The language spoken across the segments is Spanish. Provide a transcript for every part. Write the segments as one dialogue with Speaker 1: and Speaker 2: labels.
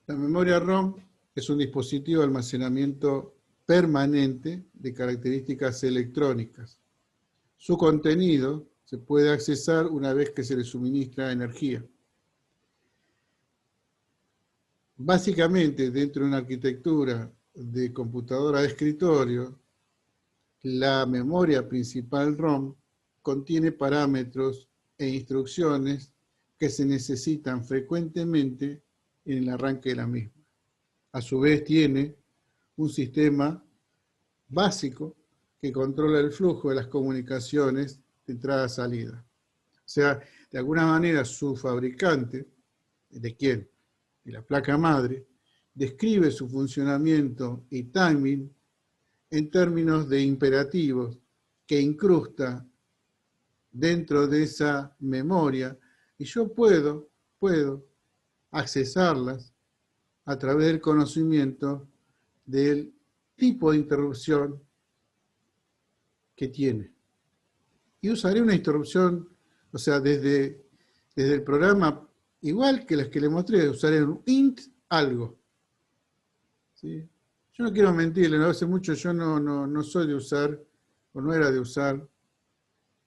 Speaker 1: La memoria ROM es un dispositivo de almacenamiento permanente de características electrónicas. Su contenido se puede accesar una vez que se le suministra energía. Básicamente, dentro de una arquitectura de computadora de escritorio, la memoria principal ROM contiene parámetros e instrucciones que se necesitan frecuentemente en el arranque de la misma. A su vez tiene un sistema básico que controla el flujo de las comunicaciones de entrada-salida. O sea, de alguna manera su fabricante, ¿de quién? De la placa madre, describe su funcionamiento y timing en términos de imperativos que incrusta dentro de esa memoria y yo puedo accesarlas a través del conocimiento del tipo de interrupción que tiene. Y usaré una interrupción, o sea, desde el programa, igual que las que le mostré, usaré un int algo. ¿Sí? Yo no quiero mentirle, ¿no? Hace mucho yo no soy de usar, o no era de usar,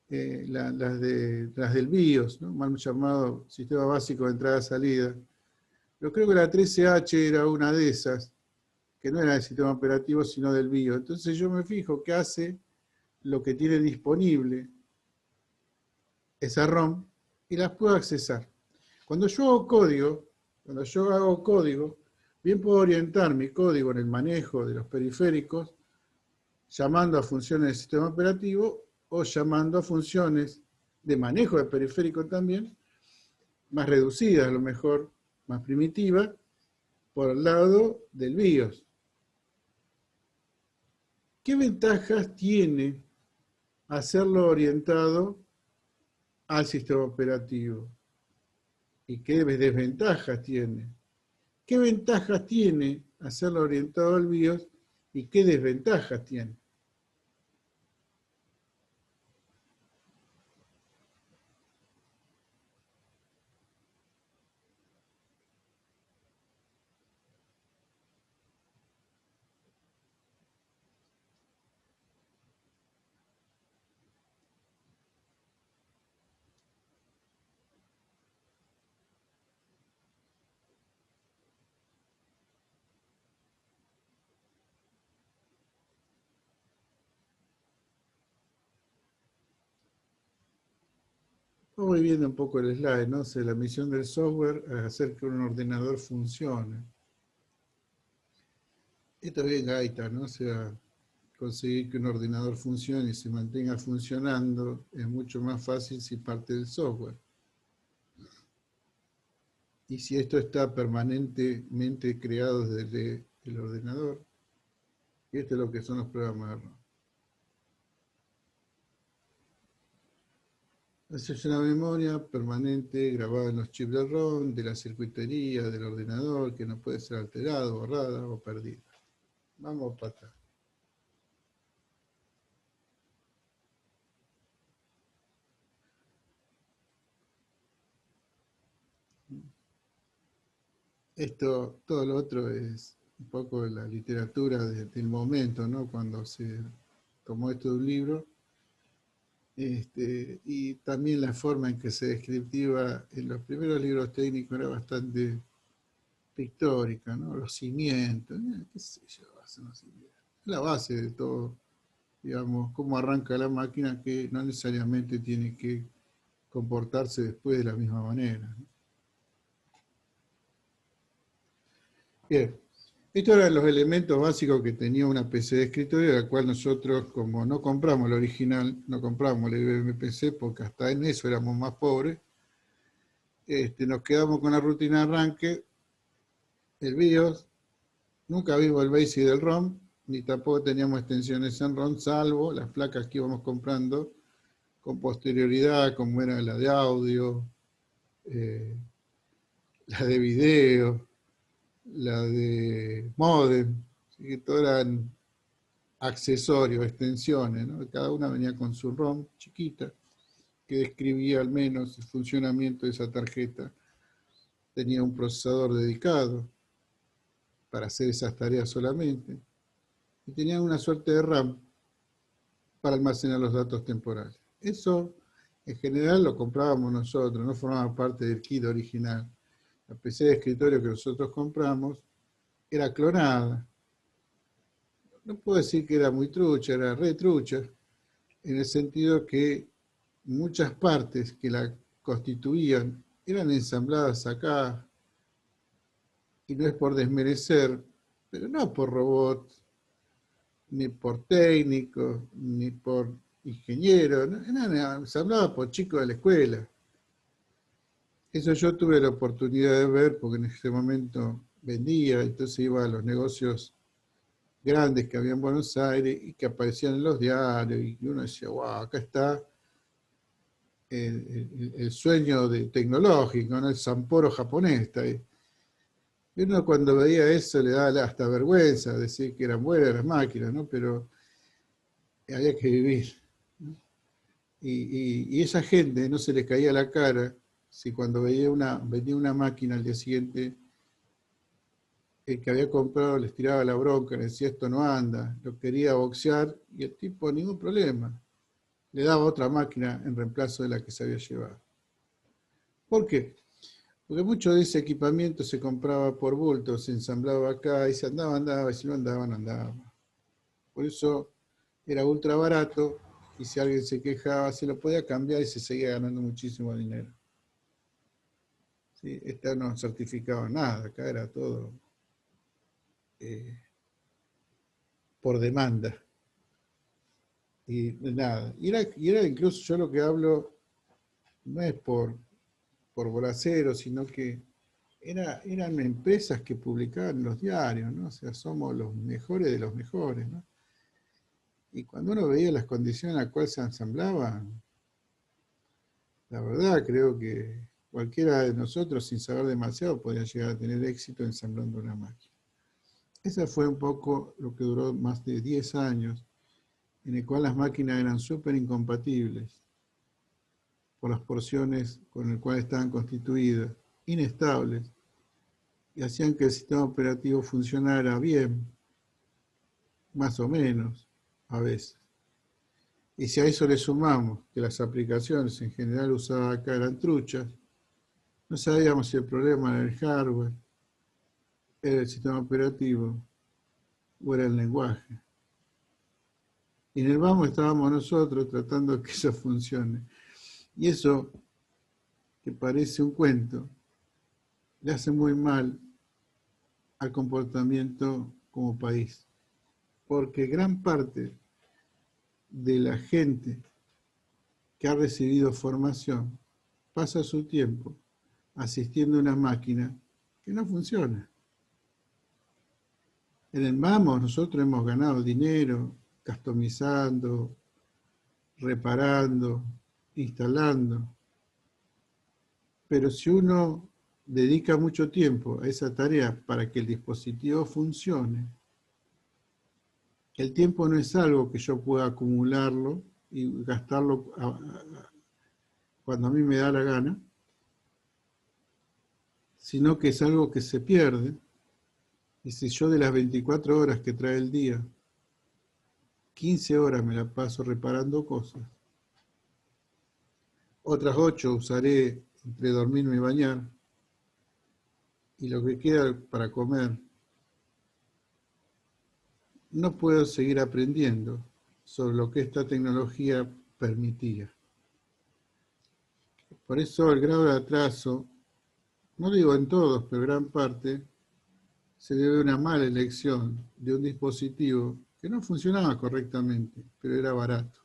Speaker 1: las del BIOS, ¿no? Mal llamado Sistema Básico de Entrada-Salida. Yo creo que la 13H era una de esas, que no era del sistema operativo, sino del BIOS. Entonces yo me fijo qué hace lo que tiene disponible esa ROM y las puedo accesar. Cuando yo hago código, bien puedo orientar mi código en el manejo de los periféricos, llamando a funciones del sistema operativo o llamando a funciones de manejo de periférico también, más reducidas a lo mejor, más primitivas, por el lado del BIOS. ¿Qué ventajas tiene hacerlo orientado al sistema operativo? ¿Y qué desventajas tiene? ¿Qué ventajas tiene hacerlo orientado al BIOS y qué desventajas tiene? Vamos viendo un poco el slide, ¿no? O sea, la misión del software es hacer que un ordenador funcione. Esto es bien gaita, ¿no? O sea, conseguir que un ordenador funcione y se mantenga funcionando es mucho más fácil si parte del software. Y si esto está permanentemente creado desde el ordenador, y esto es lo que son los programas de ROM. Esa es una memoria permanente grabada en los chips de ROM, de la circuitería, del ordenador, que no puede ser alterada, borrada o perdida. Vamos para atrás. Esto, todo lo otro es un poco de la literatura del momento, ¿no? Cuando se tomó esto de un libro. Y también la forma en que se descriptiva en los primeros libros técnicos era bastante pictórica, ¿no? Los cimientos, qué sé yo, la base de todo, digamos, cómo arranca la máquina que no necesariamente tiene que comportarse después de la misma manera, ¿no? Bien, estos eran los elementos básicos que tenía una PC de escritorio, de la cual nosotros, como no compramos la original, no compramos la IBM PC, porque hasta en eso éramos más pobres, nos quedamos con la rutina de arranque, el BIOS, nunca vimos el BASIC del ROM, ni tampoco teníamos extensiones en ROM, salvo las placas que íbamos comprando con posterioridad, como era la de audio, la de video, la de modem, así que todo eran accesorios, extensiones, ¿no? Cada una venía con su ROM chiquita, que describía al menos el funcionamiento de esa tarjeta. Tenía un procesador dedicado, para hacer esas tareas solamente, y tenían una suerte de RAM para almacenar los datos temporales. Eso, en general, lo comprábamos nosotros, no formaba parte del kit original. La PC de escritorio que nosotros compramos era clonada. No puedo decir que era muy trucha, era re trucha, en el sentido que muchas partes que la constituían eran ensambladas acá, y no es por desmerecer, pero no por robots, ni por técnicos, ni por ingenieros, no, eran ensambladas por chicos de la escuela. Eso yo tuve la oportunidad de ver porque en ese momento vendía, entonces iba a los negocios grandes que había en Buenos Aires y que aparecían en los diarios, y uno decía, wow, acá está el sueño tecnológico, ¿no? El Sapporo japonés está ahí. Y uno cuando veía eso le daba hasta vergüenza decir que eran buenas las máquinas, ¿no? Pero había que vivir, ¿no? Y esa gente no se les caía la cara si cuando vendía una máquina al día siguiente, el que había comprado les tiraba la bronca, le decía esto no anda, lo quería boxear y el tipo ningún problema. Le daba otra máquina en reemplazo de la que se había llevado. ¿Por qué? Porque mucho de ese equipamiento se compraba por bulto, se ensamblaba acá y se andaba, y si no andaba, no andaba. Por eso era ultra barato y si alguien se quejaba, se lo podía cambiar y se seguía ganando muchísimo dinero. ¿Sí? Esta no certificaba nada, acá era todo por demanda. Y nada, y era incluso yo lo que hablo, no es por bolacero, sino que eran empresas que publicaban en los diarios, ¿no? O sea, somos los mejores de los mejores, ¿no? Y cuando uno veía las condiciones en las cuales se ensamblaban, la verdad creo que cualquiera de nosotros, sin saber demasiado, podría llegar a tener éxito ensamblando una máquina. Esa fue un poco lo que duró más de 10 años, en el cual las máquinas eran súper incompatibles por las porciones con las cuales estaban constituidas, inestables, y hacían que el sistema operativo funcionara bien, más o menos, a veces. Y si a eso le sumamos que las aplicaciones en general usadas acá eran truchas, no sabíamos si el problema era el hardware, era el sistema operativo o era el lenguaje. Y en el vamos estábamos nosotros tratando de que eso funcione. Y eso, que parece un cuento, le hace muy mal al comportamiento como país. Porque gran parte de la gente que ha recibido formación pasa su tiempo asistiendo a una máquina que no funciona. En el Vamos nosotros hemos ganado dinero customizando, reparando, instalando. Pero si uno dedica mucho tiempo a esa tarea para que el dispositivo funcione, el tiempo no es algo que yo pueda acumularlo y gastarlo cuando a mí me da la gana, sino que es algo que se pierde. Y si yo de las 24 horas que trae el día, 15 horas me la paso reparando cosas, otras 8 usaré entre dormirme y bañar, y lo que queda para comer, no puedo seguir aprendiendo sobre lo que esta tecnología permitía. Por eso el grado de atraso, no digo en todos, pero gran parte, se debe a una mala elección de un dispositivo que no funcionaba correctamente, pero era barato.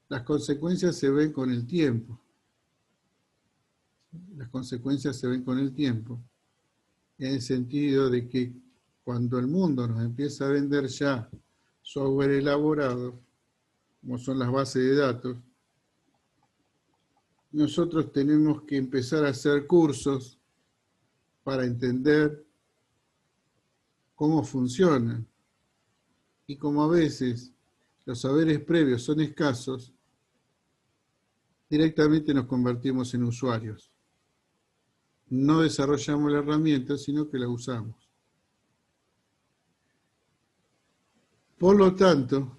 Speaker 1: Las consecuencias se ven con el tiempo. Las consecuencias se ven con el tiempo, en el sentido de que cuando el mundo nos empieza a vender ya software elaborado, como son las bases de datos, nosotros tenemos que empezar a hacer cursos para entender cómo funcionan. Y como a veces los saberes previos son escasos, directamente nos convertimos en usuarios. no desarrollamos la herramienta, sino que la usamos. Por lo tanto,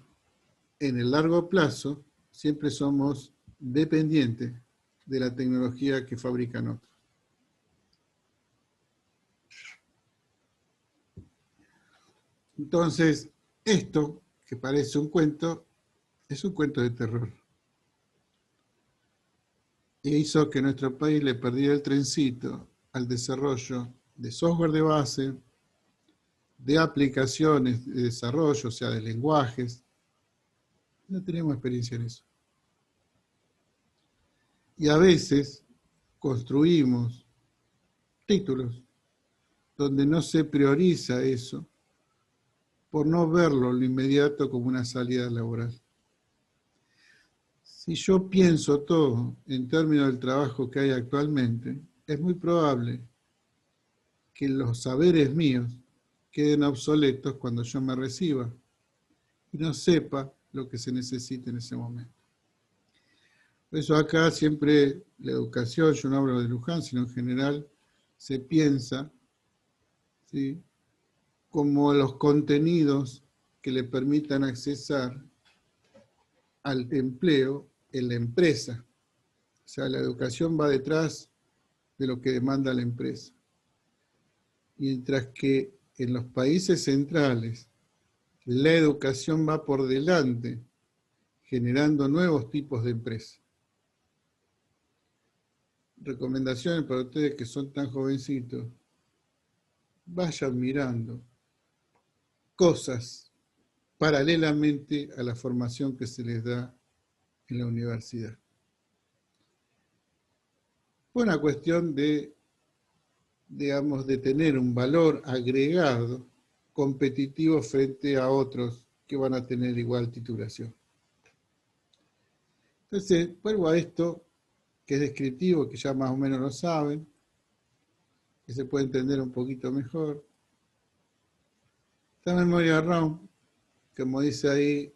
Speaker 1: en el largo plazo, siempre somos dependientes de la tecnología que fabrican otros. Entonces, esto, que parece un cuento, es un cuento de terror. E hizo que nuestro país le perdiera el trencito al desarrollo de software de base, de aplicaciones de desarrollo, o sea, de lenguajes. No tenemos experiencia en eso. Y a veces construimos títulos donde no se prioriza eso por no verlo lo inmediato como una salida laboral. Si yo pienso todo en términos del trabajo que hay actualmente, es muy probable que los saberes míos queden obsoletos cuando yo me reciba y no sepa lo que se necesita en ese momento. Por eso acá siempre la educación, yo no hablo de Luján, sino en general, se piensa, ¿sí?, como los contenidos que le permitan accesar al empleo en la empresa. O sea, la educación va detrás de lo que demanda la empresa. Mientras que en los países centrales la educación va por delante, generando nuevos tipos de empresas. Recomendaciones para ustedes que son tan jovencitos: vayan mirando cosas paralelamente a la formación que se les da en la universidad. Fue una cuestión de, digamos, de tener un valor agregado competitivo frente a otros que van a tener igual titulación. Entonces, vuelvo a esto, que es descriptivo, que ya más o menos lo saben, que se puede entender un poquito mejor. Esta memoria RAM, como dice ahí,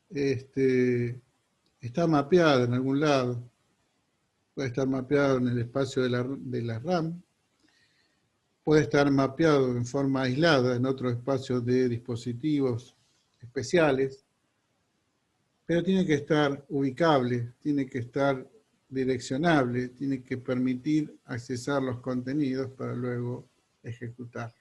Speaker 1: está mapeada en algún lado. Puede estar mapeado en el espacio de la RAM, puede estar mapeado en forma aislada en otro espacio de dispositivos especiales, pero tiene que estar ubicable, tiene que estar direccionable, tiene que permitir accesar los contenidos para luego ejecutar.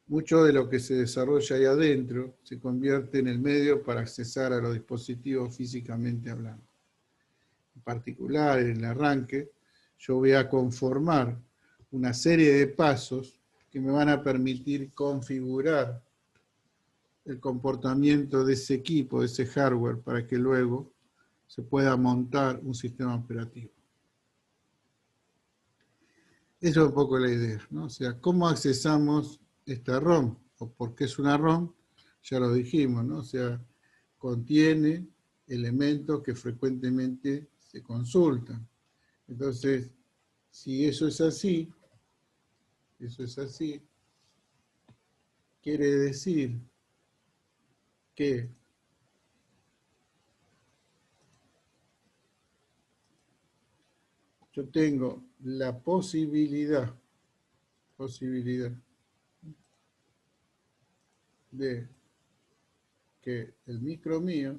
Speaker 1: Mucho de lo que se desarrolla ahí adentro se convierte en el medio para accesar a los dispositivos físicamente hablando. En particular, en el arranque, yo voy a conformar una serie de pasos que me van a permitir configurar el comportamiento de ese equipo, de ese hardware, para que luego se pueda montar un sistema operativo. Eso es un poco la idea, ¿no? O sea, ¿cómo accesamos esta ROM? ¿O por qué es una ROM? Ya lo dijimos, ¿no? O sea, contiene elementos que frecuentemente se consultan. Entonces, si eso es así, quiere decir que yo tengo la posibilidad de que el micro mío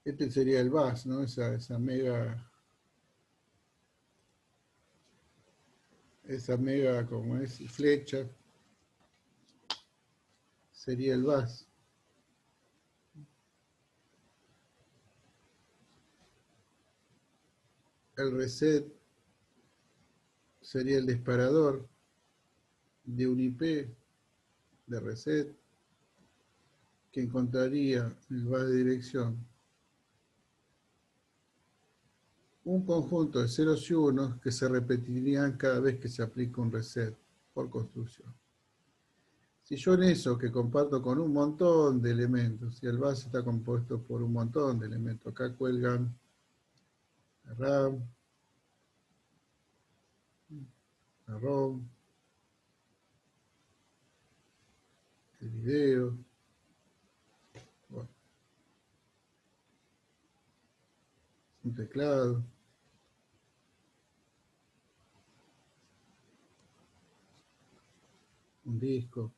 Speaker 1: este sería el bus, ¿no? Esa mega, como es, flecha, sería el bus. El reset sería el disparador de un IP de reset que encontraría en el bus de dirección un conjunto de ceros y unos que se repetirían cada vez que se aplica un reset por construcción. Si yo en eso que comparto con un montón de elementos, y el bus está compuesto por un montón de elementos, acá cuelgan la RAM, la ROM, de video. Bueno, un teclado. Un disco.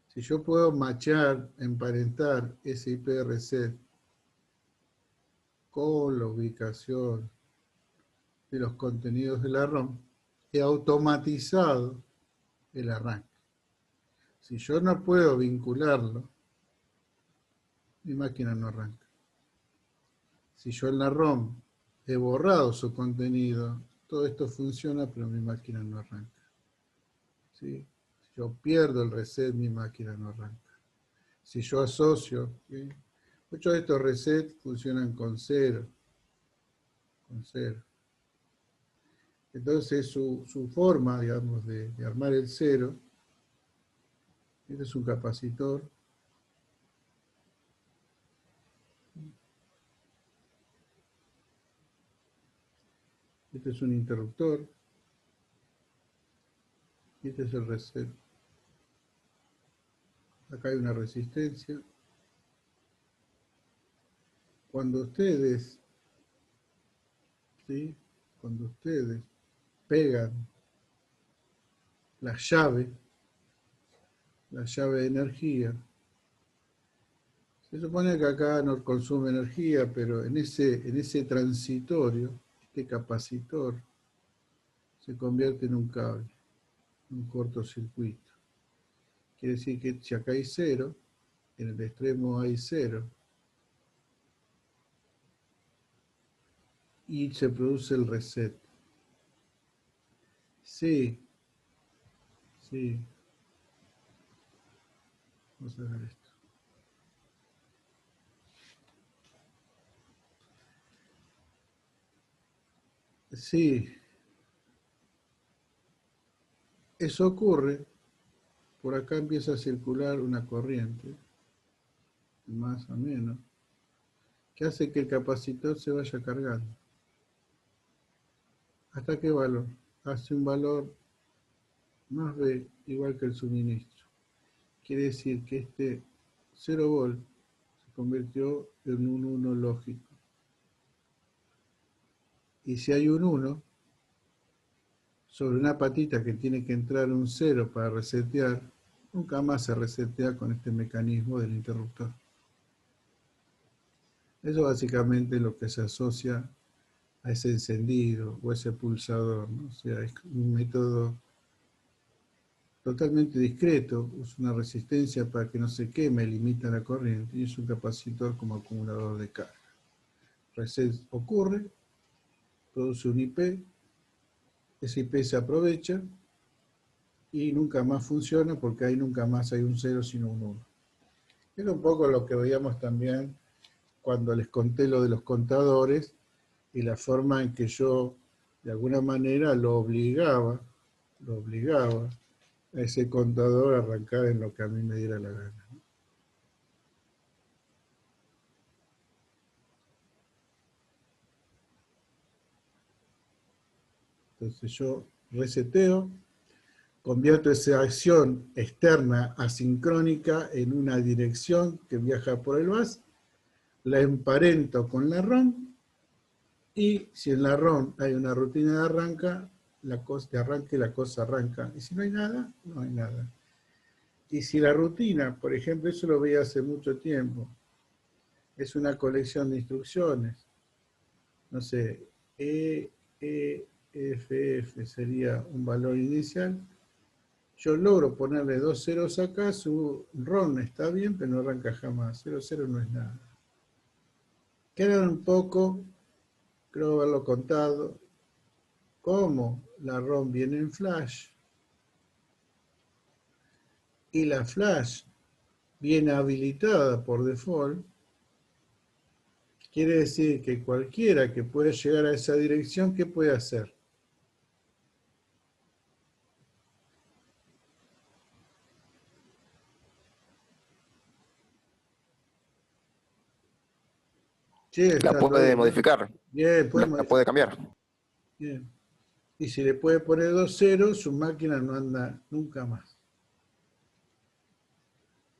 Speaker 1: Si yo puedo matchar, emparentar ese IP reset con la ubicación de los contenidos de la ROM, he automatizado el arranque. Si yo no puedo vincularlo, mi máquina no arranca. Si yo en la ROM he borrado su contenido, todo esto funciona, pero mi máquina no arranca. ¿Sí? Si yo pierdo el reset, mi máquina no arranca. Si yo asocio, ¿sí? Muchos de estos resets funcionan con cero. Con cero. Entonces su forma, digamos, de armar el cero, este es un capacitor. Este es un interruptor. Y este es el reset. Acá hay una resistencia. Cuando ustedes, ¿sí? Cuando ustedes pegan la llave de energía, se supone que acá no consume energía, pero en ese transitorio, este capacitor se convierte en un cable, un cortocircuito. Quiere decir que si acá hay cero, en el extremo hay cero, y se produce el reset. Sí, sí. Vamos a ver esto. Sí, eso ocurre, por acá empieza a circular una corriente, más o menos, que hace que el capacitor se vaya cargando. ¿Hasta qué valor? Hace un valor más B igual que el suministro. Quiere decir que este 0 volt se convirtió en un 1 lógico. Y si hay un 1, sobre una patita que tiene que entrar un 0 para resetear, nunca más se resetea con este mecanismo del interruptor. Eso básicamente es lo que se asocia a ese encendido o ese pulsador, ¿no? O sea, es un método totalmente discreto, usa una resistencia para que no se queme, limita la corriente y es un capacitor como acumulador de carga. Reset ocurre, produce un IP, ese IP se aprovecha y nunca más funciona porque ahí nunca más hay un 0 sino un 1. Es un poco lo que veíamos también cuando les conté lo de los contadores y la forma en que yo de alguna manera lo obligaba a ese contador a arrancar en lo que a mí me diera la gana. Entonces yo reseteo, convierto esa acción externa asincrónica en una dirección que viaja por el bus, la emparento con la ROM y si en la ROM hay una rutina de arranque, la cosa arranca. Y si no hay nada, no hay nada. Y si la rutina, por ejemplo, eso lo veía hace mucho tiempo, es una colección de instrucciones, no sé, F sería un valor inicial, yo logro ponerle 2 ceros acá, su ROM está bien, pero no arranca jamás, 0, 0 no es nada. Quedan un poco, creo haberlo contado, como la ROM viene en flash, y la flash viene habilitada por default, quiere decir que cualquiera que pueda llegar a esa dirección, ¿qué puede hacer? Sí,
Speaker 2: La
Speaker 1: está todo
Speaker 2: puede
Speaker 1: bien, ¿no?
Speaker 2: modificar,
Speaker 1: Bien, puede
Speaker 2: la puede
Speaker 1: modificar.
Speaker 2: cambiar.
Speaker 1: Bien. Y si le puede poner 2 ceros, su máquina no anda nunca más.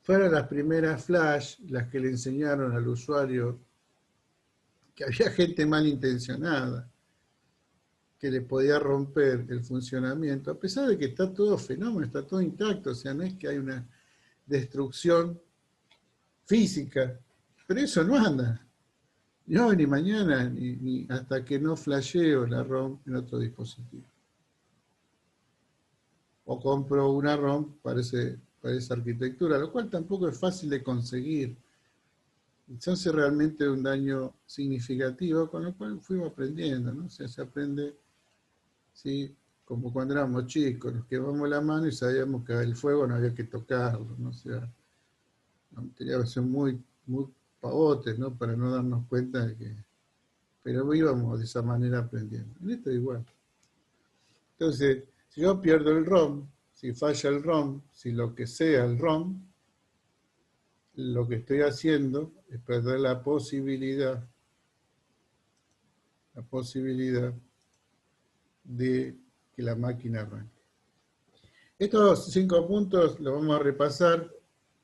Speaker 1: fueron las primeras flash las que le enseñaron al usuario que había gente malintencionada que le podía romper el funcionamiento, a pesar de que está todo fenómeno, está todo intacto, o sea, no es que hay una destrucción física, pero eso no anda, ni hoy, ni mañana, ni hasta que no flasheo la ROM en otro dispositivo. O compro una ROM para esa arquitectura, lo cual tampoco es fácil de conseguir. Se hace realmente un daño significativo, con lo cual fuimos aprendiendo, ¿no? O sea, se aprende, ¿sí? Como cuando éramos chicos, nos quemamos la mano y sabíamos que el fuego no había que tocarlo, ¿no? O sea, tenía que ser muy pavotes, ¿no? Para no darnos cuenta de que... Pero íbamos de esa manera aprendiendo. En esto es igual. Entonces, si yo pierdo el ROM, si falla el ROM, si lo que sea el ROM, lo que estoy haciendo es perder la posibilidad de que la máquina arranque. Estos 5 puntos los vamos a repasar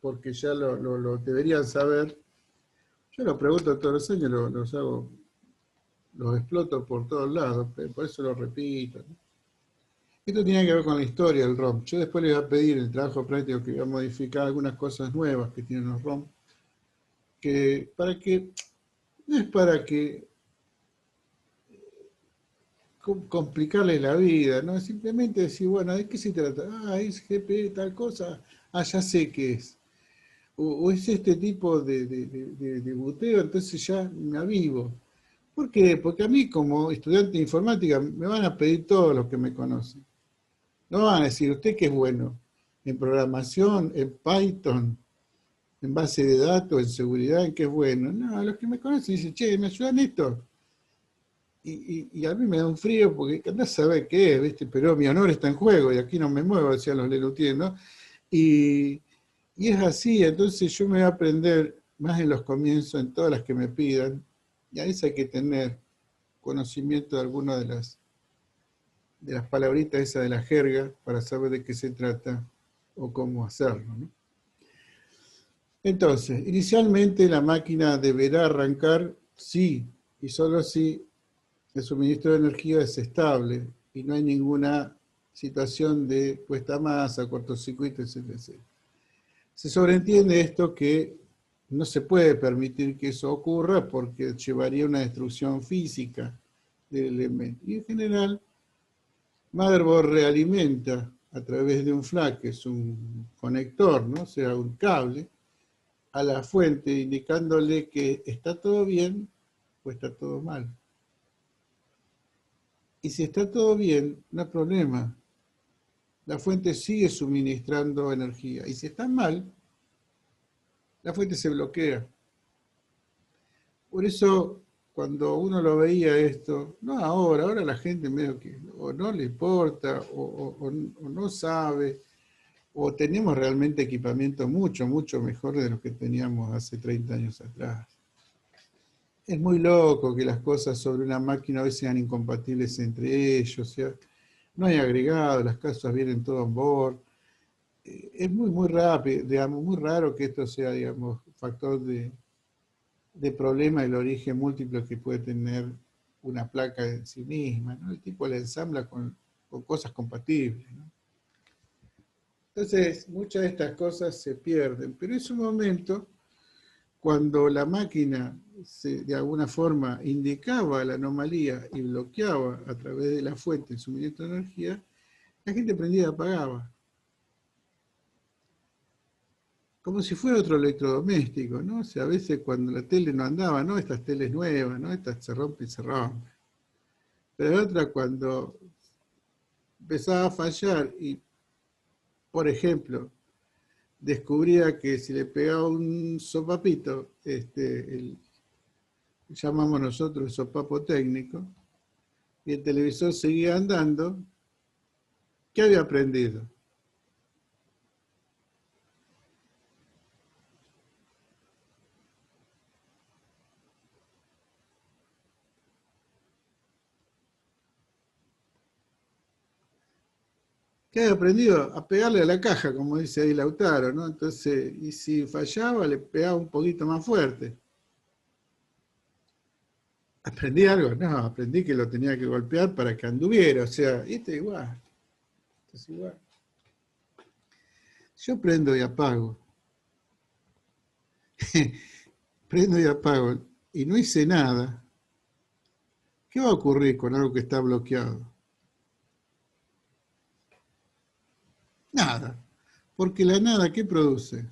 Speaker 1: porque ya lo deberían saber. Yo los pregunto todos los años, los hago, los exploto por todos lados, por eso lo repito, ¿no? Esto tiene que ver con la historia del ROM. Yo después les voy a pedir en el trabajo práctico que voy a modificar algunas cosas nuevas que tienen los ROM, no es para que complicarles la vida, ¿no? Es simplemente decir, bueno, ¿de qué se trata? Ah, es GP, tal cosa, ah, ya sé qué es. O es este tipo de buteo, entonces ya me avivo. ¿Por qué? Porque a mí como estudiante de informática me van a pedir todos los que me conocen. No van a decir, ¿usted qué es bueno? En programación, en Python, en base de datos, en seguridad, ¿en qué es bueno? No, los que me conocen dicen, che, ¿me ayudan esto? Y a mí me da un frío porque andás a saber qué es, ¿viste? Pero mi honor está en juego y aquí no me muevo, decían los Lelutier, ¿no? Y, y es así, entonces yo me voy a aprender más en los comienzos, en todas las que me pidan, y a veces hay que tener conocimiento de alguna de las palabritas esas de la jerga para saber de qué se trata o cómo hacerlo, ¿no? Entonces, inicialmente la máquina deberá arrancar si y solo si el suministro de energía es estable y no hay ninguna situación de puesta a masa, cortocircuito, etc. Se sobreentiende esto que no se puede permitir que eso ocurra porque llevaría a una destrucción física del elemento. Y en general, Motherboard realimenta a través de un FLAC, que es un conector, ¿no? O sea, un cable, a la fuente indicándole que está todo bien o está todo mal. Y si está todo bien, no hay problema. La fuente sigue suministrando energía. Y si está mal, la fuente se bloquea. Por eso, cuando uno lo veía esto, no ahora la gente medio que o no le importa, o no sabe, o tenemos realmente equipamiento mucho mejor de lo que teníamos hace 30 años atrás. Es muy loco que las cosas sobre una máquina hoy sean incompatibles entre ellos, o sea, no hay agregado, las cosas vienen todo on board. Es muy rápido, digamos, muy raro que esto sea, digamos, factor de problema el origen múltiplo que puede tener una placa en sí misma, ¿no? El tipo la ensambla con cosas compatibles, ¿no? Entonces, muchas de estas cosas se pierden, pero es un momento cuando la máquina de alguna forma indicaba la anomalía y bloqueaba a través de la fuente el suministro de energía, la gente prendía y apagaba. Como si fuera otro electrodoméstico, ¿no? O sea, a veces cuando la tele no andaba, ¿no? Estas teles nuevas, ¿no? Estas se rompen y se rompen. Pero otra cuando empezaba a fallar y, por ejemplo, descubría que si le pegaba un sopapito, llamamos nosotros el sopapo técnico, y el televisor seguía andando, ¿qué había aprendido? ¿Qué que había aprendido a pegarle a la caja, como dice ahí Lautaro, ¿no? Entonces, y si fallaba, le pegaba un poquito más fuerte. ¿Aprendí algo? No, aprendí que lo tenía que golpear para que anduviera, o sea, esto es igual, esto es igual. Yo prendo y apago, prendo y apago, y no hice nada. ¿Qué va a ocurrir con algo que está bloqueado? Nada, porque la nada, ¿qué produce?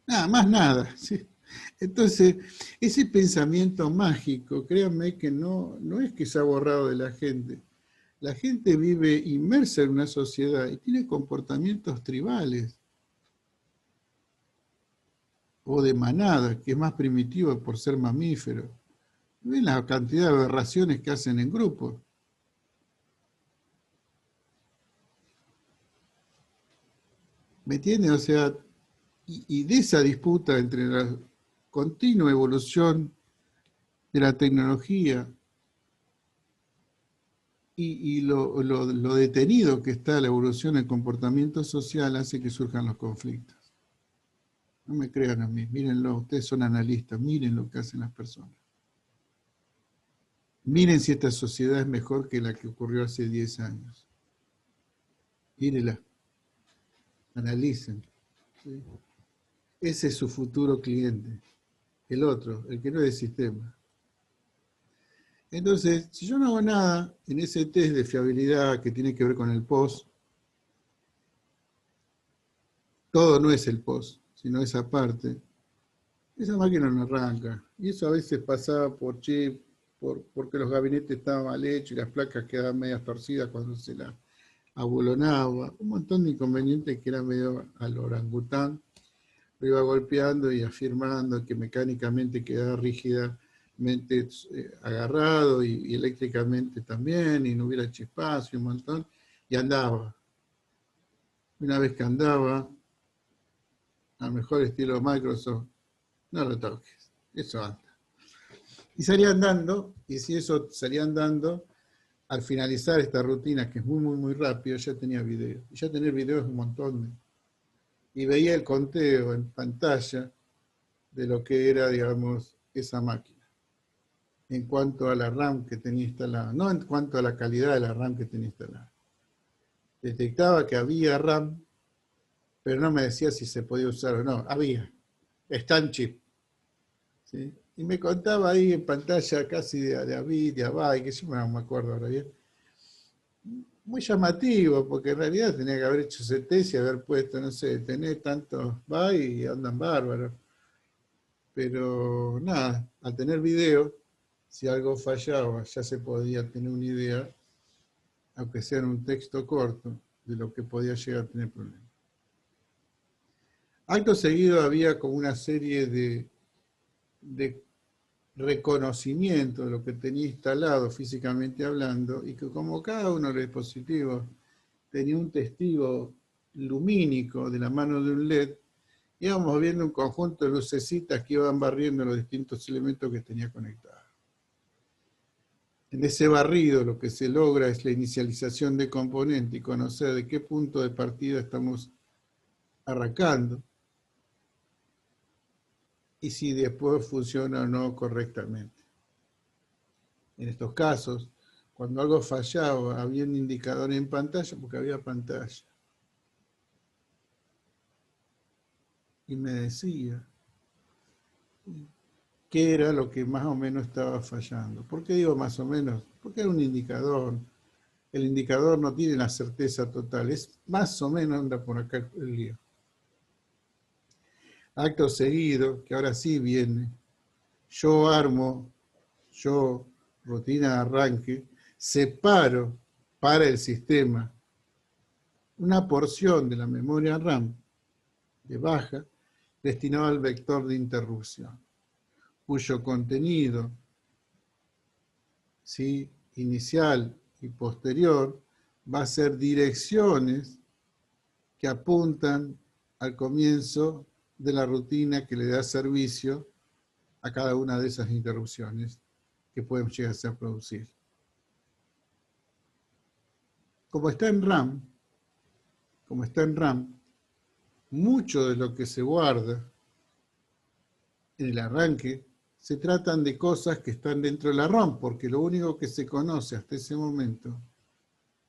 Speaker 1: Nada, más nada. ¿Sí? Entonces, ese pensamiento mágico, créanme que no es que se ha borrado de la gente. La gente vive inmersa en una sociedad y tiene comportamientos tribales o de manada, que es más primitivo por ser mamífero. Ven la cantidad de aberraciones que hacen en grupo. ¿Me entienden? O sea, y de esa disputa entre la continua evolución de la tecnología y lo detenido que está la evolución del comportamiento social hace que surjan los conflictos. No me crean a mí, mírenlo, ustedes son analistas, miren lo que hacen las personas. Miren si esta sociedad es mejor que la que ocurrió hace 10 años. Mírenla, analicen. ¿Sí? Ese es su futuro cliente, el otro, el que no es del sistema. Entonces, si yo no hago nada en ese test de fiabilidad que tiene que ver con el post, todo no es el post, sino esa parte, esa máquina no arranca. Y eso a veces pasaba por chip, porque los gabinetes estaban mal hechos y las placas quedaban medias torcidas cuando se las abulonaba. Un montón de inconvenientes que eran medio al orangután. Lo iba golpeando y afirmando que mecánicamente quedaba rígidamente agarrado y eléctricamente también, y no hubiera chispazo y un montón, y andaba. Una vez que andaba, al mejor estilo Microsoft, no lo toques, eso anda. Y salía andando, y si eso salía andando, al finalizar esta rutina, que es muy rápido, ya tenía video. Y ya tener video es un montón. Y veía el conteo en pantalla de lo que era, digamos, esa máquina. En cuanto a la RAM que tenía instalada, no en cuanto a la calidad de la RAM que tenía instalada. Detectaba que había RAM, pero no me decía si se podía usar o no. Había. Está en chip. ¿Sí? Y me contaba ahí en pantalla casi de a bit, de a byte, que yo no me acuerdo ahora bien. Muy llamativo, porque en realidad tenía que haber hecho ese test y haber puesto, no sé, tener tantos bytes y andan bárbaros. Pero nada, al tener video, si algo fallaba, ya se podía tener una idea, aunque sea en un texto corto, de lo que podía llegar a tener problemas. Acto seguido había como una serie de reconocimiento de lo que tenía instalado físicamente hablando, y que como cada uno de los dispositivos tenía un testigo lumínico de la mano de un LED, íbamos viendo un conjunto de lucecitas que iban barriendo los distintos elementos que tenía conectados. En ese barrido lo que se logra es la inicialización de componente y conocer de qué punto de partida estamos arrancando y si después funciona o no correctamente. En estos casos, cuando algo fallaba, había un indicador en pantalla porque había pantalla. Y me decía qué era lo que más o menos estaba fallando. ¿Por qué digo más o menos? Porque era un indicador. El indicador no tiene la certeza total, es más o menos anda por acá el lío. Acto seguido, que ahora sí viene, yo armo, rutina de arranque, separo para el sistema una porción de la memoria RAM de baja destinada al vector de interrupción, cuyo contenido, ¿sí?, inicial y posterior va a ser direcciones que apuntan al comienzo de la rutina que le da servicio a cada una de esas interrupciones que pueden llegar a producir. como está en RAM, mucho de lo que se guarda en el arranque se tratan de cosas que están dentro de la ROM, porque lo único que se conoce hasta ese momento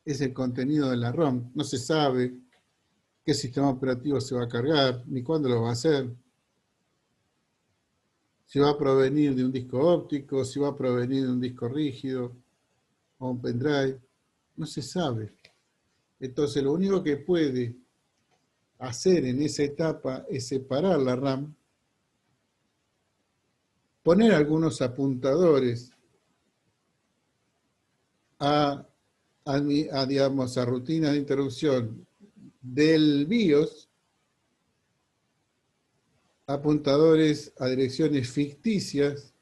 Speaker 1: es el contenido de la ROM. No se sabe qué sistema operativo se va a cargar, ni cuándo lo va a hacer, si va a provenir de un disco óptico, si va a provenir de un disco rígido o un pendrive, no se sabe. Entonces lo único que puede hacer en esa etapa es separar la RAM, poner algunos apuntadores digamos, a rutinas de interrupción del BIOS, apuntadores a direcciones ficticias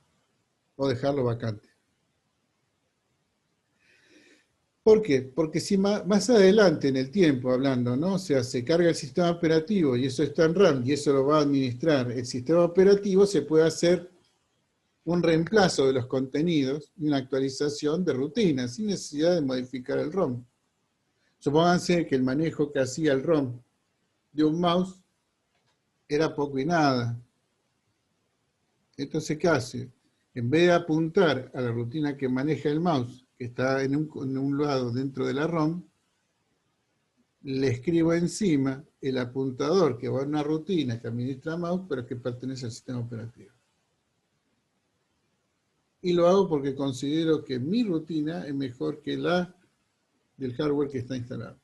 Speaker 1: o dejarlo vacante. ¿Por qué? Porque si más adelante en el tiempo, hablando, ¿no? O sea, se carga el sistema operativo y eso está en RAM y eso lo va a administrar el sistema operativo, se puede hacer un reemplazo de los contenidos y una actualización de rutinas sin necesidad de modificar el ROM. Supónganse que el manejo que hacía el ROM de un mouse era poco y nada. Entonces, ¿qué hace? En vez de apuntar a la rutina que maneja el mouse, que está en un lado dentro de la ROM, le escribo encima el apuntador que va a una rutina que administra mouse, pero que pertenece al sistema operativo. Y lo hago porque considero que mi rutina es mejor que la del hardware que está instalado.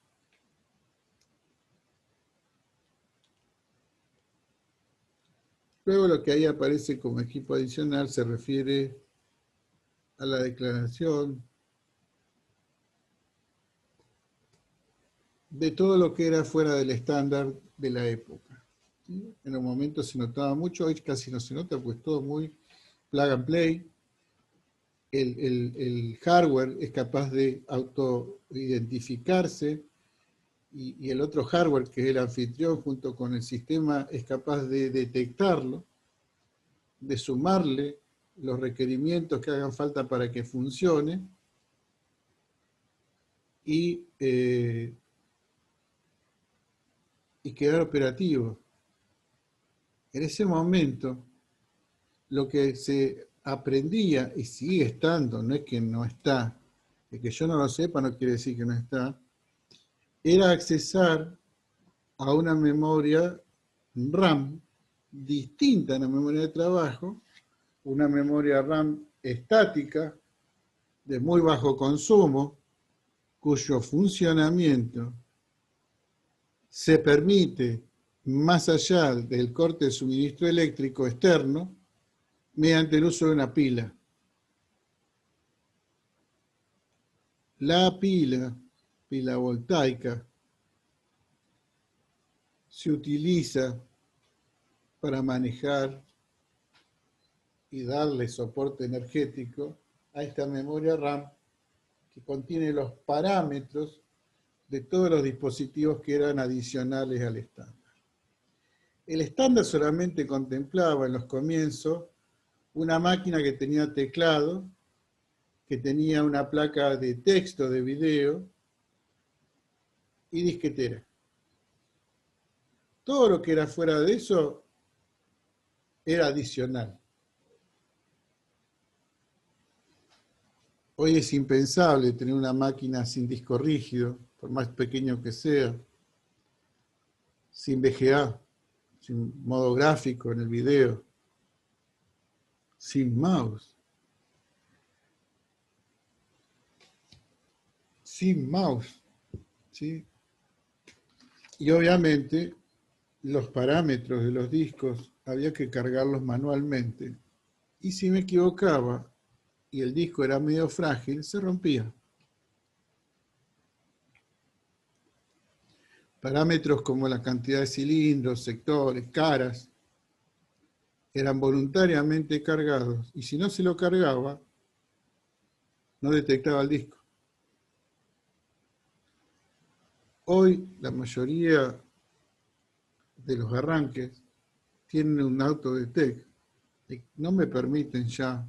Speaker 1: Luego lo que ahí aparece como equipo adicional se refiere a la declaración de todo lo que era fuera del estándar de la época. ¿Sí? En los momentos se notaba mucho, hoy casi no se nota, pues todo muy plug and play. El hardware es capaz de autoidentificarse y el otro hardware, que es el anfitrión, junto con el sistema, es capaz de detectarlo, de sumarle los requerimientos que hagan falta para que funcione y quedar operativo. En ese momento, lo que se aprendía y sigue estando, no es que no está, de que yo no lo sepa no quiere decir que no está, era accesar a una memoria RAM distinta a la memoria de trabajo, una memoria RAM estática, de muy bajo consumo, cuyo funcionamiento se permite más allá del corte de suministro eléctrico externo mediante el uso de una pila. La pila voltaica, se utiliza para manejar y darle soporte energético a esta memoria RAM que contiene los parámetros de todos los dispositivos que eran adicionales al estándar. El estándar solamente contemplaba en los comienzos una máquina que tenía teclado, que tenía una placa de texto, de video y disquetera. Todo lo que era fuera de eso era adicional. Hoy es impensable tener una máquina sin disco rígido, por más pequeño que sea, sin VGA, sin modo gráfico en el video, sin mouse. Sin mouse, ¿sí? Y obviamente los parámetros de los discos había que cargarlos manualmente. Y si me equivocaba y el disco era medio frágil, se rompía. Parámetros como la cantidad de cilindros, sectores, caras, eran voluntariamente cargados. Y si no se lo cargaba, no detectaba el disco. Hoy la mayoría de los arranques tienen un autodetect y no me permiten ya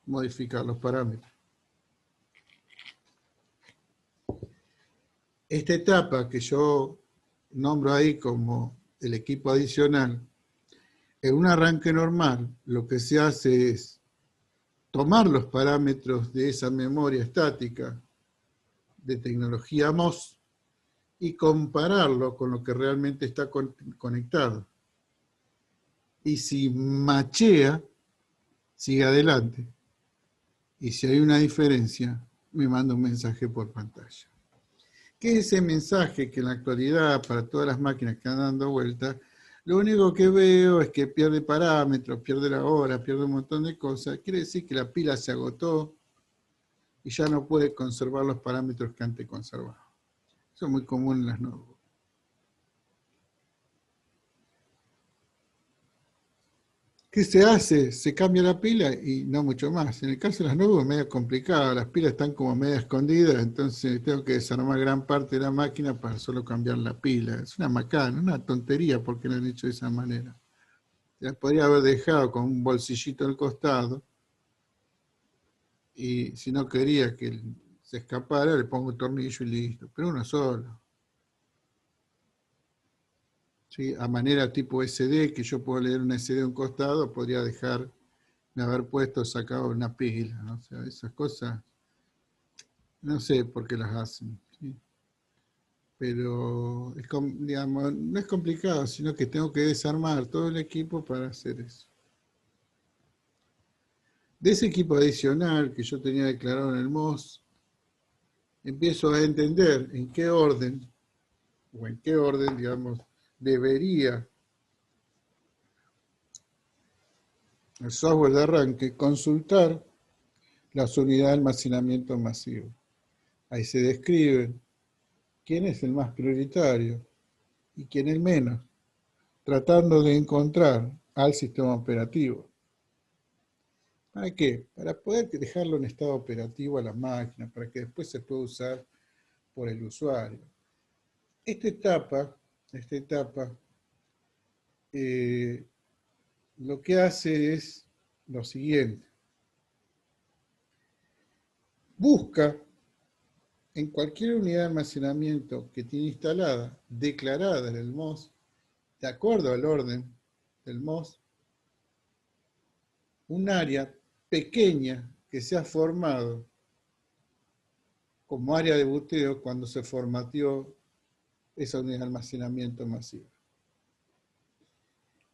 Speaker 1: modificar los parámetros. esta etapa que yo nombro ahí como el equipo adicional, en un arranque normal, lo que se hace es tomar los parámetros de esa memoria estática de tecnología MOS y compararlo con lo que realmente está conectado. Y si machea, sigue adelante. Y si hay una diferencia, me manda un mensaje por pantalla. ¿Qué es ese mensaje que en la actualidad, para todas las máquinas que andan dando vueltas, lo único que veo es que pierde parámetros, pierde la hora, pierde un montón de cosas? Quiere decir que la pila se agotó y ya no puede conservar los parámetros que antes conservaba. Eso es muy común en las notebooks. ¿Qué se hace? Se cambia la pila y no mucho más. En el caso de las notebooks es medio complicado, las pilas están como medio escondidas, entonces tengo que desarmar gran parte de la máquina para solo cambiar la pila. Es una macana, una tontería porque lo han hecho de esa manera. Las podría haber dejado con un bolsillito al costado y si no quería que se escapara, le pongo un tornillo y listo, pero uno solo. ¿Sí? A manera tipo SD, que yo puedo leer una SD a un costado, podría dejar de haber sacado una pila, ¿no? O sea, esas cosas, no sé por qué las hacen, ¿sí? Pero, digamos, no es complicado, sino que tengo que desarmar todo el equipo para hacer eso. De ese equipo adicional que yo tenía declarado en el MOS, empiezo a entender en qué orden, digamos, debería el software de arranque consultar las unidades de almacenamiento masivo. Ahí se describen quién es el más prioritario y quién el menos, tratando de encontrar al sistema operativo. ¿Para qué? Para poder dejarlo en estado operativo a la máquina, para que después se pueda usar por el usuario. Esta etapa lo que hace es lo siguiente. Busca en cualquier unidad de almacenamiento que tiene instalada, declarada en el MOS, de acuerdo al orden del MOS, un área pequeña que se ha formado como área de boteo cuando se formateó esa unidad de almacenamiento masiva.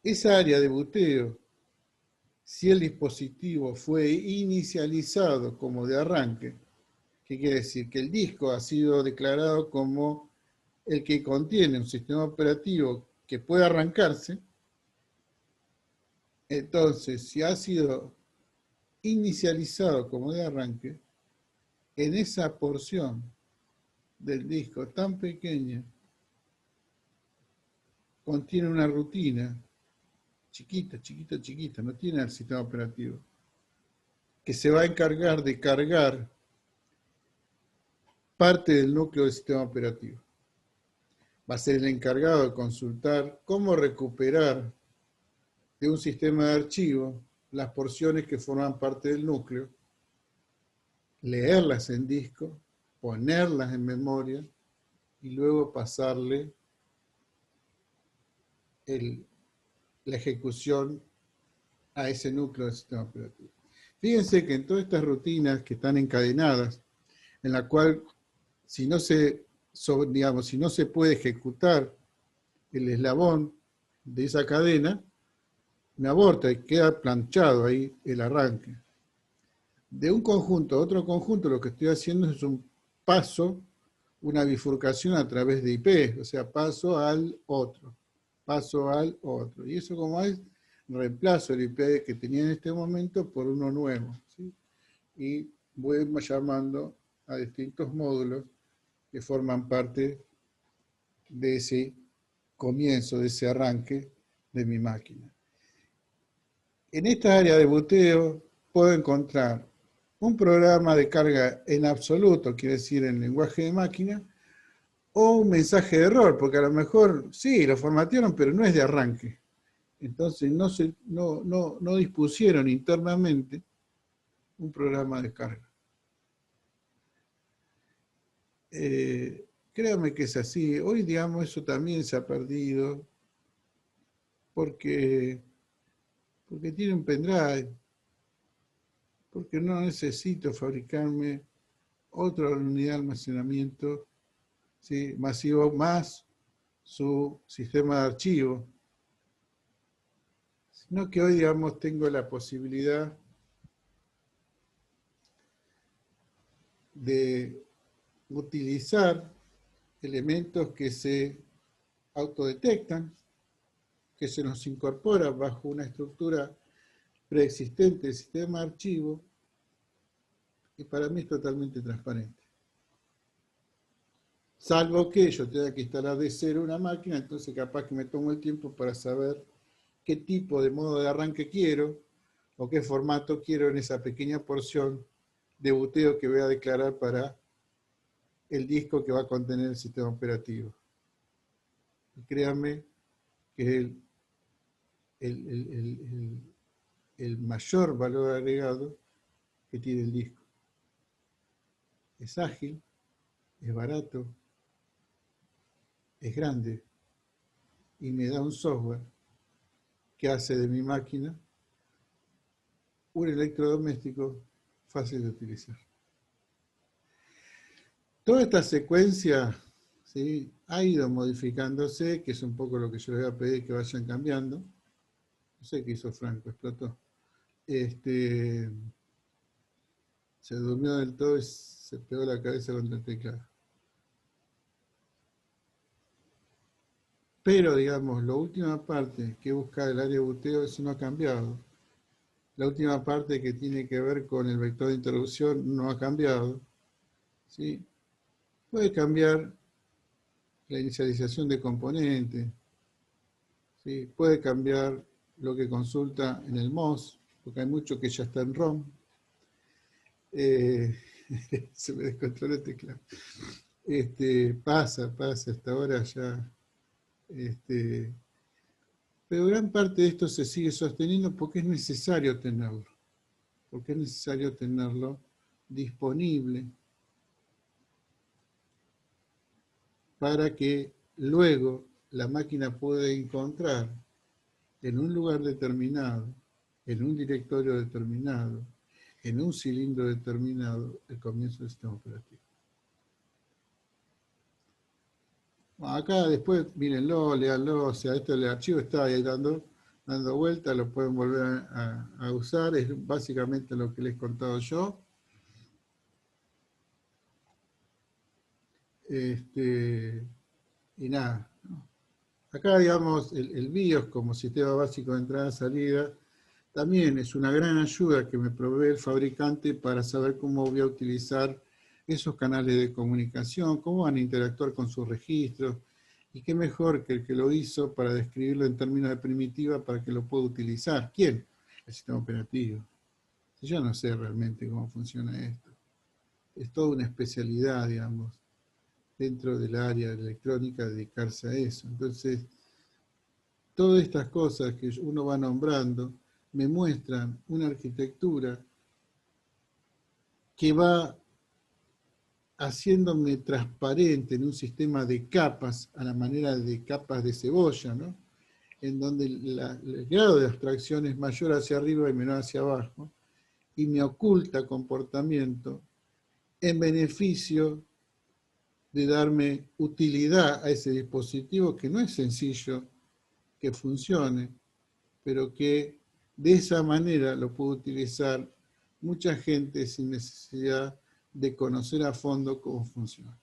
Speaker 1: Esa área de boteo, si el dispositivo fue inicializado como de arranque, ¿qué quiere decir? Que el disco ha sido declarado como el que contiene un sistema operativo que puede arrancarse. Entonces, si ha sido inicializado como de arranque, en esa porción del disco tan pequeña, contiene una rutina chiquita, chiquita, chiquita, no tiene el sistema operativo, que se va a encargar de cargar parte del núcleo del sistema operativo. Va a ser el encargado de consultar cómo recuperar de un sistema de archivo las porciones que forman parte del núcleo, leerlas en disco, ponerlas en memoria y luego pasarle la ejecución a ese núcleo del sistema operativo. Fíjense que en todas estas rutinas que están encadenadas, en la cual si no se puede ejecutar el eslabón de esa cadena, me aborta y queda planchado ahí el arranque. De un conjunto a otro conjunto, lo que estoy haciendo es un paso, una bifurcación a través de IP, o sea, paso al otro. Y eso, como es, reemplazo el IP que tenía en este momento por uno nuevo, ¿sí? Y voy llamando a distintos módulos que forman parte de ese comienzo, de ese arranque de mi máquina. En esta área de boteo puedo encontrar un programa de carga en absoluto, quiere decir en lenguaje de máquina, o un mensaje de error, porque a lo mejor sí, lo formatearon, pero no es de arranque. Entonces no dispusieron internamente un programa de carga. créame que es así. Hoy, digamos, eso también se ha perdido porque, porque tiene un pendrive, porque no necesito fabricarme otra unidad de almacenamiento, ¿sí?, masivo más su sistema de archivo, sino que hoy, digamos, tengo la posibilidad de utilizar elementos que se autodetectan, que se nos incorpora bajo una estructura preexistente del sistema de archivo, y para mí es totalmente transparente. Salvo que yo tenga que instalar de cero una máquina, entonces capaz que me tomo el tiempo para saber qué tipo de modo de arranque quiero o qué formato quiero en esa pequeña porción de buteo que voy a declarar para el disco que va a contener el sistema operativo. Y créanme que el mayor valor agregado que tiene el disco. Es ágil, es barato, es grande y me da un software que hace de mi máquina un electrodoméstico fácil de utilizar. Toda esta secuencia, ¿sí?, ha ido modificándose, que es un poco lo que yo les voy a pedir que vayan cambiando. No sé qué hizo Franco, explotó. Se durmió del todo y se pegó la cabeza contra el teclado. Pero, digamos, la última parte que busca el área de buteo, eso no ha cambiado. La última parte que tiene que ver con el vector de interrupción no ha cambiado, ¿sí? Puede cambiar la inicialización de componentes, ¿sí? Puede cambiar lo que consulta en el MOS, porque hay mucho que ya está en ROM. Se me descontroló el teclado. Pasa, hasta ahora ya. Pero gran parte de esto se sigue sosteniendo porque es necesario tenerlo. Porque es necesario tenerlo disponible para que luego la máquina pueda encontrar en un lugar determinado, en un directorio determinado, en un cilindro determinado, el comienzo del sistema operativo. Acá después, mírenlo, léanlo, o sea, el archivo está ahí dando vuelta, lo pueden volver a usar, es básicamente lo que les he contado yo. Y nada, ¿no? Acá, digamos, el BIOS como sistema básico de entrada-salida también es una gran ayuda que me provee el fabricante para saber cómo voy a utilizar esos canales de comunicación, cómo van a interactuar con sus registros, y qué mejor que el que lo hizo para describirlo en términos de primitiva para que lo pueda utilizar. ¿Quién? El sistema operativo. Yo no sé realmente cómo funciona esto. Es toda una especialidad, digamos, dentro del área de electrónica, dedicarse a eso. Entonces, todas estas cosas que uno va nombrando me muestran una arquitectura que va haciéndome transparente en un sistema de capas, a la manera de capas de cebolla, ¿no?, en donde el grado de abstracción es mayor hacia arriba y menor hacia abajo, y me oculta comportamiento en beneficio de darme utilidad a ese dispositivo que no es sencillo que funcione, pero que de esa manera lo puede utilizar mucha gente sin necesidad de conocer a fondo cómo funciona.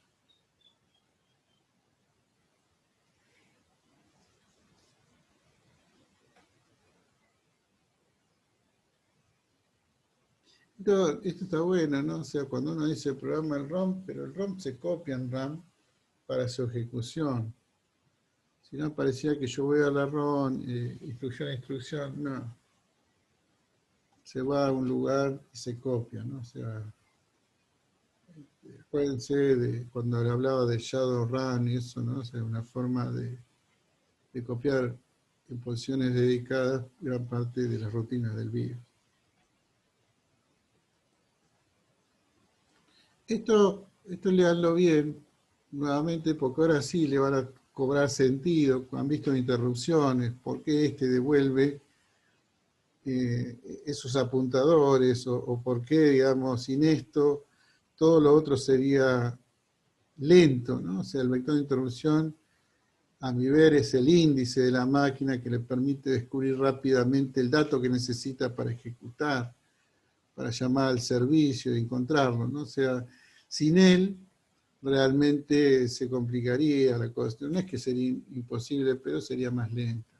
Speaker 1: Esto está bueno, ¿no? O sea, cuando uno dice programa el ROM, pero el ROM se copia en RAM para su ejecución. Si no, parecía que yo voy a la ROM, instrucción a instrucción, no. Se va a un lugar y se copia, ¿no? O sea, acuérdense de cuando le hablaba de Shadowrun y eso, ¿no? O sea, una forma de copiar en posiciones dedicadas gran parte de las rutinas del BIOS. Esto leanlo bien, nuevamente, porque ahora sí le van a cobrar sentido, han visto interrupciones, por qué este devuelve esos apuntadores, o por qué, digamos, sin esto, todo lo otro sería lento, ¿no? O sea, el vector de interrupción, a mi ver, es el índice de la máquina que le permite descubrir rápidamente el dato que necesita para ejecutar, para llamar al servicio y encontrarlo, ¿no? O sea, sin él realmente se complicaría la cuestión. No es que sería imposible, pero sería más lenta.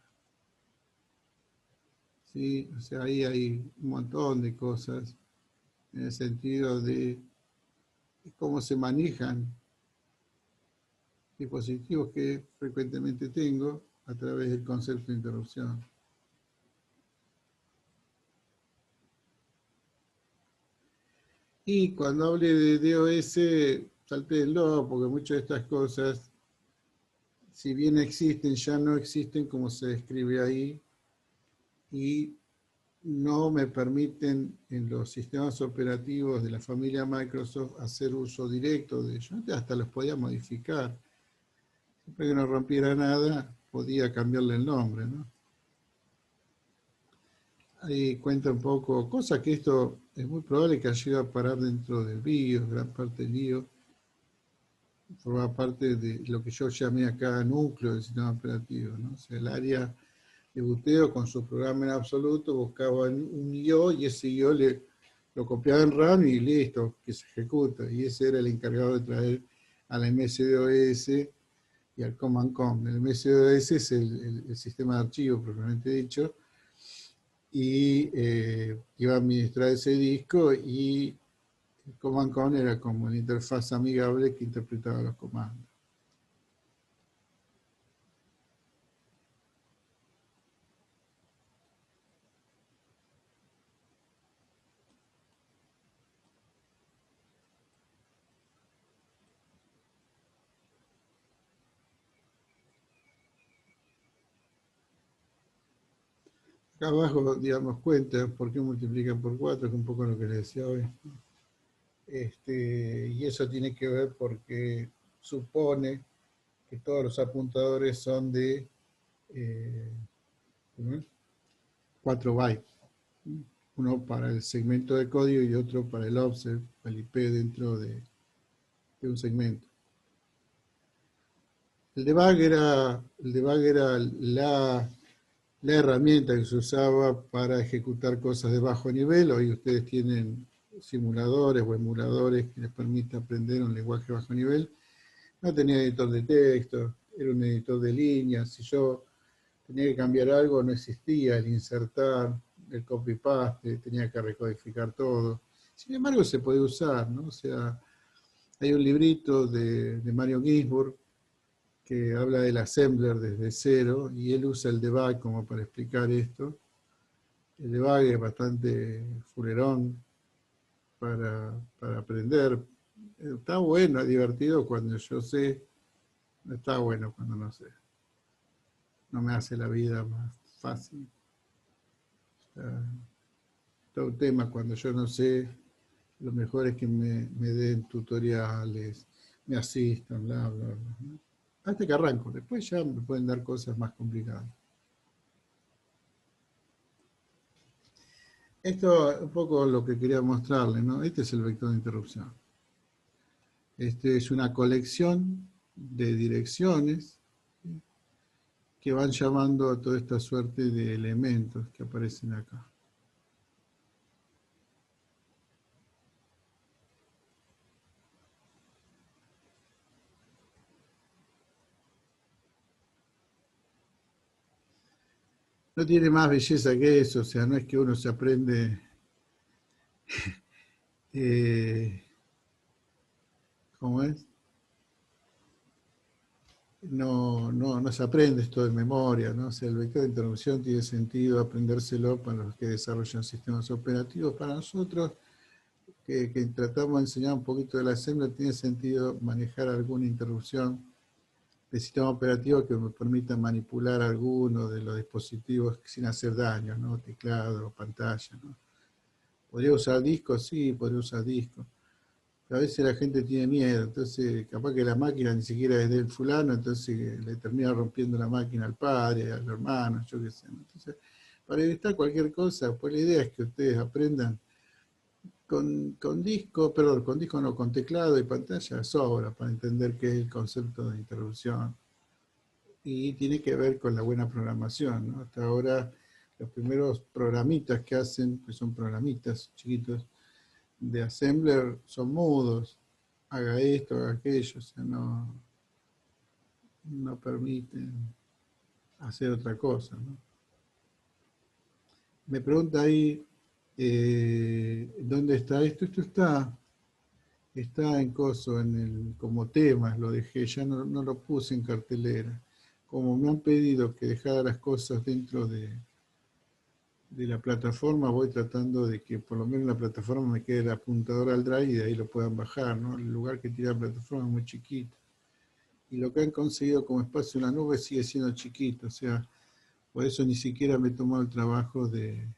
Speaker 1: ¿Sí? O sea, ahí hay un montón de cosas en el sentido de cómo se manejan dispositivos que frecuentemente tengo a través del concepto de interrupción. Y cuando hable de DOS, saltéenlo, porque muchas de estas cosas, si bien existen, ya no existen como se describe ahí, y no me permiten en los sistemas operativos de la familia Microsoft hacer uso directo de ellos. Antes hasta los podía modificar. Siempre que no rompiera nada, podía cambiarle el nombre, ¿no? Ahí cuenta un poco, cosa que esto es muy probable que llegue a parar dentro del BIOS, gran parte del BIOS, forma parte de lo que yo llamé acá núcleo del sistema operativo, ¿no? O sea, el área de buteo con su programa en absoluto buscaba un IO y ese IO lo copiaba en RAM y listo, que se ejecuta. Y ese era el encargado de traer a la MS-DOS y al Command Com. El MS-DOS es el sistema de archivos propiamente dicho, y iba a administrar ese disco, y el Command Com era como la interfaz amigable que interpretaba los comandos. Acá abajo, digamos, cuenta por qué multiplican por 4, que es un poco lo que les decía hoy. Y eso tiene que ver porque supone que todos los apuntadores son de 4 bytes. Uno para el segmento de código y otro para el offset, el IP dentro de un segmento. El debug era la herramienta que se usaba para ejecutar cosas de bajo nivel. Hoy ustedes tienen simuladores o emuladores que les permiten aprender un lenguaje de bajo nivel. No tenía editor de texto, era un editor de líneas. Si yo tenía que cambiar algo, no existía el insertar, el copy-paste, tenía que recodificar todo. Sin embargo, se puede usar, ¿no? O sea, hay un librito de Mario Ginsburg que habla del assembler desde cero, y él usa el debug como para explicar esto. El debug es bastante fulerón para aprender. Está bueno, es divertido cuando yo sé, no está bueno cuando no sé. No me hace la vida más fácil. Todo un tema cuando yo no sé, lo mejor es que me den tutoriales, me asistan, bla, bla, bla, ¿no? Hasta que arranco, después ya me pueden dar cosas más complicadas. Esto es un poco lo que quería mostrarles, ¿no? Este es el vector de interrupción. Este es una colección de direcciones que van llamando a toda esta suerte de elementos que aparecen acá. No tiene más belleza que eso, o sea, no es que uno se aprende, ¿cómo es? No se aprende esto de memoria, ¿no? O sea, el vector de interrupción tiene sentido aprendérselo para los que desarrollan sistemas operativos. Para nosotros, que tratamos de enseñar un poquito de la assembler, tiene sentido manejar alguna interrupción de sistema operativo que me permita manipular alguno de los dispositivos sin hacer daño, ¿no? Teclado, pantalla, ¿no? ¿Podría usar discos? Sí, podría usar discos. A veces la gente tiene miedo, entonces capaz que la máquina ni siquiera es del fulano, entonces le termina rompiendo la máquina al padre, al hermano, yo qué sé. Entonces, para evitar cualquier cosa, pues la idea es que ustedes aprendan con disco, perdón, con disco no, con teclado y pantalla sobra para entender qué es el concepto de interrupción. Y tiene que ver con la buena programación, ¿no? Hasta ahora los primeros programitas que hacen, que son programitas chiquitos, de assembler son mudos, haga esto, haga aquello, o sea, no permiten hacer otra cosa, ¿no? Me pregunta ahí, ¿dónde está esto? Esto está en coso, como temas, lo dejé, ya no lo puse en cartelera. Como me han pedido que dejara las cosas dentro de la plataforma, voy tratando de que por lo menos en la plataforma me quede el apuntador al drive y de ahí lo puedan bajar, ¿no? El lugar que tiene la plataforma es muy chiquito. Y lo que han conseguido como espacio en la nube sigue siendo chiquito, o sea, por eso ni siquiera me he tomado el trabajo de